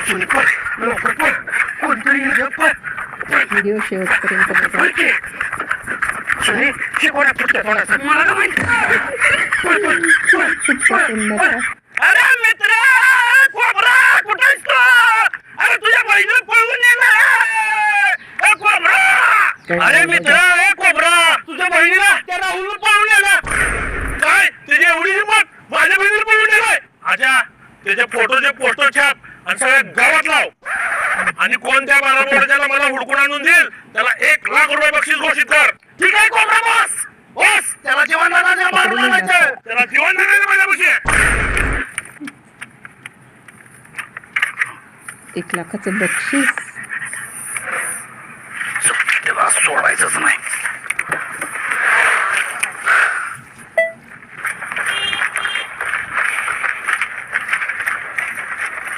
सुनी पळ लवकर पळ कोणतरी येईल पळ व्हिडिओ शेवटपर्यंत बघा. सुनी शिकवण्या पुढच्या थोडासा मला का माहिती खूप सुंदर. अरे मित्र कोबरा कुठे आहेस तू अरे तुझ्या बहिणीला पळवून नेला कोबरा अरे मित्र कोबरा तुझ्या बहिणीला त्या राहुलला पळवून नेला काय त्याची एवढी हिंमत माझ्या बहिणीला पळवून नेलाय आजा त्याचे फोटो छाप आणि सगळ्या गावात लाव आणि कोणत्या बारामोड्याला मला हुडकून आणून देईल त्याला 1 लाख रुपये बक्षीस घोषित कर ठीक आहे कोबरा बॉस बॉस त्याला जीवन दानाचं मारून आणायचं त्याला जीवन देण्याचं माझ्यापाशी 1 लाखाचं बक्षीस त्याला सोडायचंच नाही